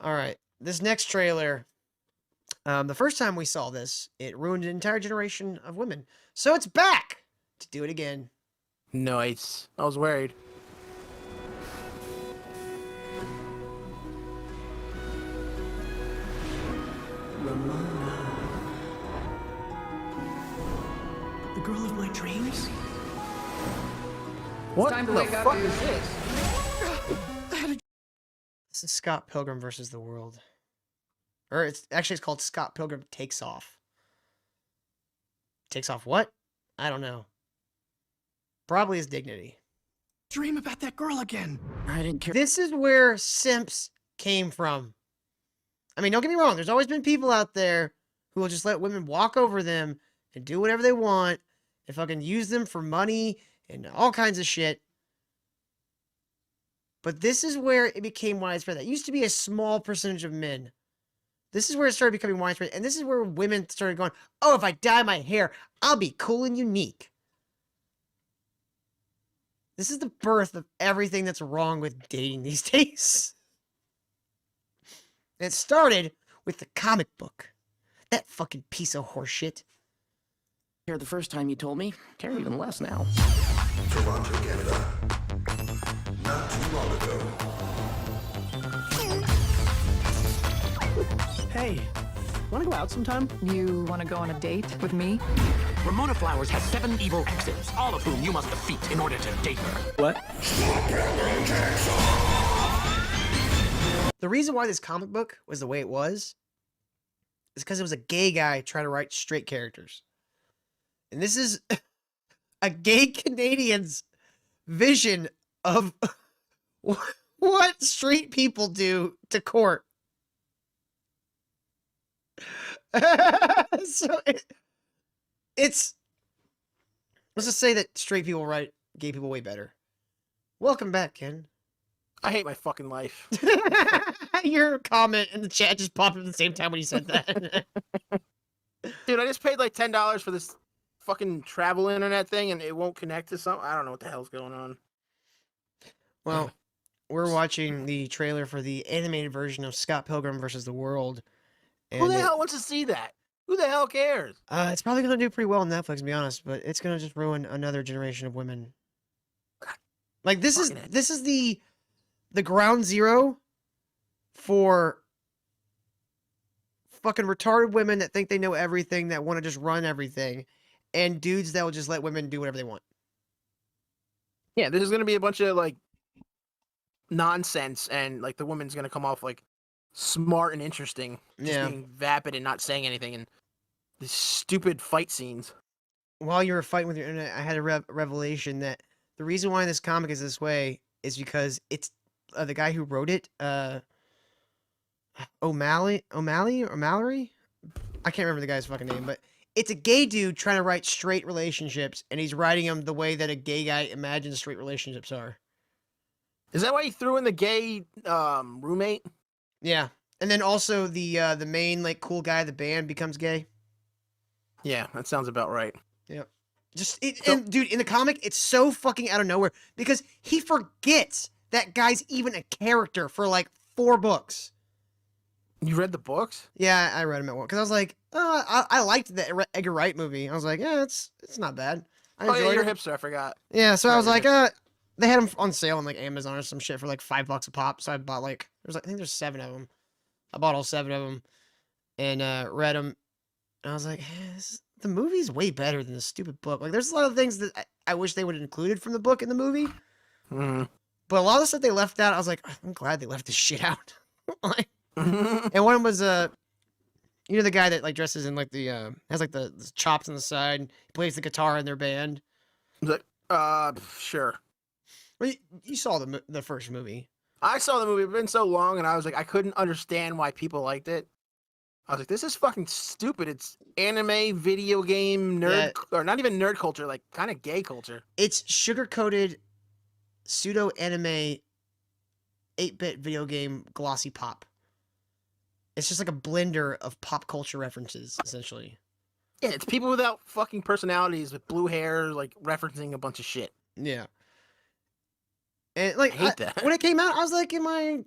All right. This next trailer, the first time we saw this, it ruined an entire generation of women. So it's back to do it again. Nice. I was worried. Ramona. The girl of my dreams? What time to the wake up, fuck dude. is this? This is Scott Pilgrim versus the World. Or it's called Scott Pilgrim Takes Off. Takes off what? I don't know. Probably his dignity. Dream about that girl again. I didn't care. This is where simps came from. I mean, don't get me wrong. There's always been people out there who will just let women walk over them and do whatever they want and fucking use them for money and all kinds of shit. But this is where it became widespread. That used to be a small percentage of men. This is where it started becoming widespread. And this is where women started going, oh, if I dye my hair, I'll be cool and unique. This is the birth of everything that's wrong with dating these days. And it started with the comic book. That fucking piece of horseshit. Care the first time you told me. Care even less now. Toronto, Canada. Not too long ago. Hey, wanna go out sometime? You want to go on a date with me? Ramona Flowers has 7 evil exes, all of whom you must defeat in order to date her. What? The reason why this comic book was the way it was is because it was a gay guy trying to write straight characters. And this is a gay Canadian's vision of what straight people do to court. So it's let's just say that straight people write gay people way better. Welcome back, Ken. I hate my fucking life. Your comment in the chat just popped up at the same time when you said that. Dude, I just paid like $10 for this fucking travel internet thing and it won't connect to something. I don't know what the hell's going on. Well, we're watching the trailer for the animated version of Scott Pilgrim versus the World. Who the hell wants to see that? Who the hell cares? It's probably going to do pretty well on Netflix, to be honest, but it's going to just ruin another generation of women. Like, this is the ground zero for fucking retarded women that think they know everything, that want to just run everything, and dudes that will just let women do whatever they want. Yeah, this is going to be a bunch of like nonsense and like the woman's going to come off like smart and interesting, just being vapid and not saying anything, and these stupid fight scenes. While you were fighting with your internet, I had a revelation that the reason why this comic is this way is because it's the guy who wrote it, O'Malley or Mallory? I can't remember the guy's fucking name, but it's a gay dude trying to write straight relationships, and he's writing them the way that a gay guy imagines straight relationships are. Is that why he threw in the gay roommate? Yeah, and then also the main like cool guy of the band becomes gay. Yeah, that sounds about right. Yep. And dude, in the comic, it's so fucking out of nowhere because he forgets that guy's even a character for like 4 books. You read the books? Yeah, I read them at one because I was like, I liked the Edgar Wright movie. I was like, yeah, it's not bad. I enjoyed you're a it. hipster. I forgot. Yeah, so I was Sorry, like, they had them on sale on like Amazon or some shit for like $5 a pop. So I bought like, I think there's 7 of them. I bought all 7 of them and read them. And I was like, the movie's way better than the stupid book. Like, there's a lot of things that I wish they would have included from the book in the movie. Mm. But a lot of the stuff they left out, I was like, I'm glad they left this shit out. Like, and one was the guy that like dresses in like the has like the chops on the side. He plays the guitar in their band. I was like, sure. Well, you saw the first movie. I saw the movie. It's been so long, and I was like, I couldn't understand why people liked it. I was like, this is fucking stupid. It's anime, video game, nerd, or not even nerd culture, like kind of gay culture. It's sugar-coated pseudo-anime 8-bit video game glossy pop. It's just like a blender of pop culture references, essentially. Yeah, it's people without fucking personalities with blue hair, like referencing a bunch of shit. Yeah. And like, I hate that. When it came out, I was like in my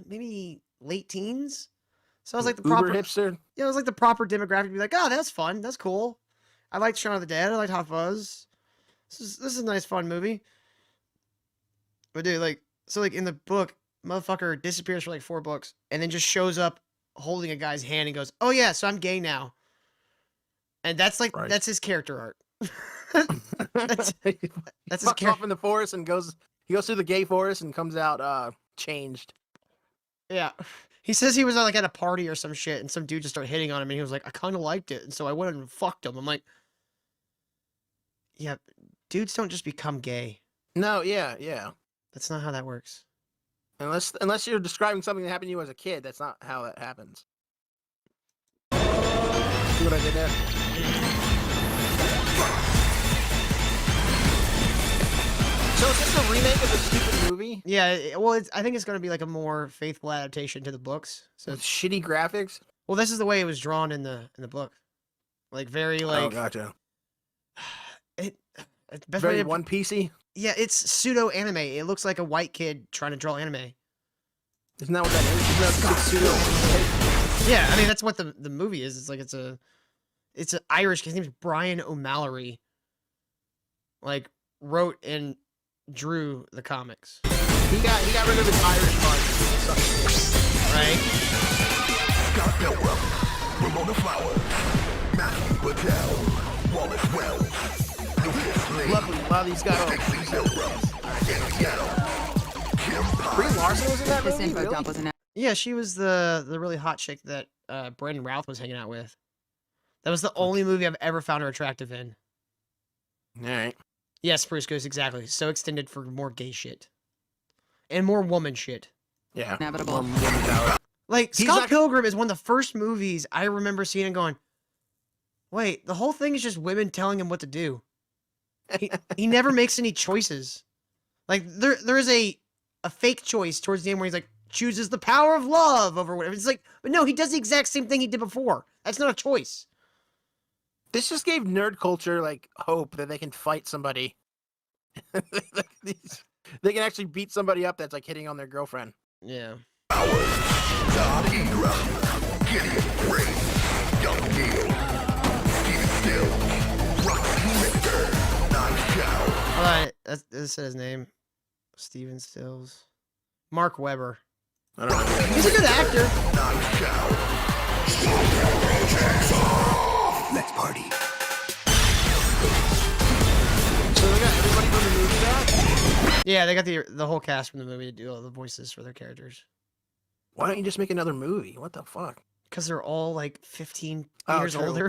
maybe late teens. So I was like the Uber proper hipster. Yeah, it was like the proper demographic to be like, oh, that's fun. That's cool. I liked Shaun of the Dead. I liked Hot Fuzz. This is a nice, fun movie. But dude, like, so like in the book, motherfucker disappears for like 4 books and then just shows up holding a guy's hand and goes, oh yeah, so I'm gay now. And that's like, Right. that's his character art. that's He his fucks off character. in the forest and he goes through the gay forest and comes out changed. Yeah. He says he was like at a party or some shit and some dude just started hitting on him and he was like, I kind of liked it. And so I went and fucked him. I'm like, yeah, dudes don't just become gay. No, yeah. That's not how that works. Unless you're describing something that happened to you as a kid, that's not how that happens. See what I did there? So is this a remake of the stupid movie Yeah, well, I think it's going to be like a more faithful adaptation to the books. So, with shitty graphics? well, this is the way it was drawn in the book, like very like Oh, gotcha. it's best way Very to, One Piecey. yeah, it's pseudo anime. It looks like a white kid trying to draw anime. Isn't that what that is? Isn't that pseudo? Yeah, I mean that's what the movie is. It's like it's an Irish. His name's Brian O'Malley. Like wrote and drew the comics, He got rid of his Irish part. right? Scott Pilgrim, Ramona Flowers, Matthew Patel, Wallace Wells, Lucas Lee, Luckily, a lot of these guys. Stacey Milgram, in Seattle, Kim Brie Pine, Larson was in that This movie. info Really? dump was an Yeah, she was the really hot chick that Brandon Routh was hanging out with. That was the only movie I've ever found her attractive in. All right. Yes, Bruce goes exactly. So extended for more gay shit and more woman shit. Yeah. inevitable. Like He's Scott not- Pilgrim is one of the first movies I remember seeing and going, wait, the whole thing is just women telling him what to do. He never makes any choices. Like there is a fake choice towards the end where he's like chooses the power of love over whatever. It's like, but no, he does the exact same thing he did before. That's not a choice. This just gave nerd culture like hope that they can fight somebody. They can actually beat somebody up that's like hitting on their girlfriend. Yeah. Todd Ingram, Gideon Gray, Young Neil, Steve Still, Rocky Richter, Knife Chow, All right, this is his name. Steven Stills. Mark Webber. I don't know. He's a good actor. Knife Chow. Let's party. So they got everybody from the movie back? Yeah, they got the whole cast from the movie to do all the voices for their characters. Why don't you just make another movie? What the fuck? Because they're all like 15 Oh, years true. older.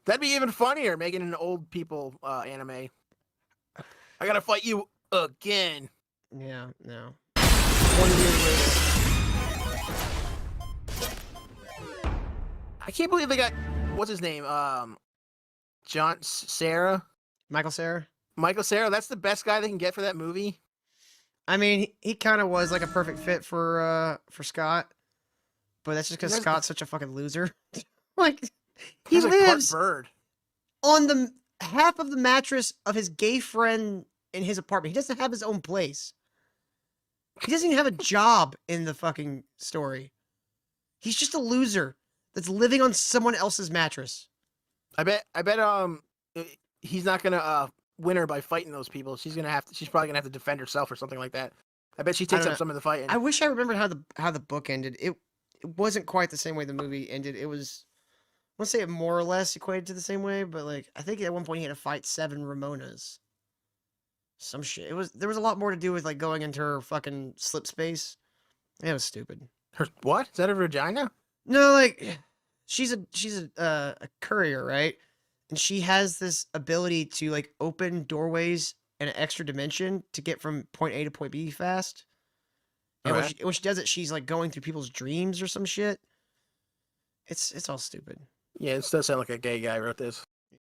That'd be even funnier, making an old people anime. I gotta fight you again. Yeah, no. 20 years later. I can't believe they got what's his name? John Sarah? Michael Cera? Michael Cera, that's the best guy they can get for that movie. I mean, he kind of was like a perfect fit for Scott. But that's just because That's- Scott's such a fucking loser. Like, he He's like part lives bird. on the half of the mattress of his gay friend in his apartment. He doesn't have his own place. He doesn't even have a job in the fucking story. He's just a loser that's living on someone else's mattress. I bet he's not gonna win her by fighting those people. She's probably gonna have to defend herself or something like that. I bet she takes don't up know. some of the fighting. I wish I remembered how the book ended. It wasn't quite the same way the movie ended. It was, I won't say it more or less equated to the same way, but like I think at one point he had to fight 7 Ramonas. Some shit. There was a lot more to do with like going into her fucking slip space. It was stupid. Her what? Is that her vagina? No, like she's a courier, right? And she has this ability to like open doorways in an extra dimension to get from point A to point B fast. And Okay. when she does it, she's like going through people's dreams or some shit. It's all stupid. Yeah, this does sound like a gay guy wrote this.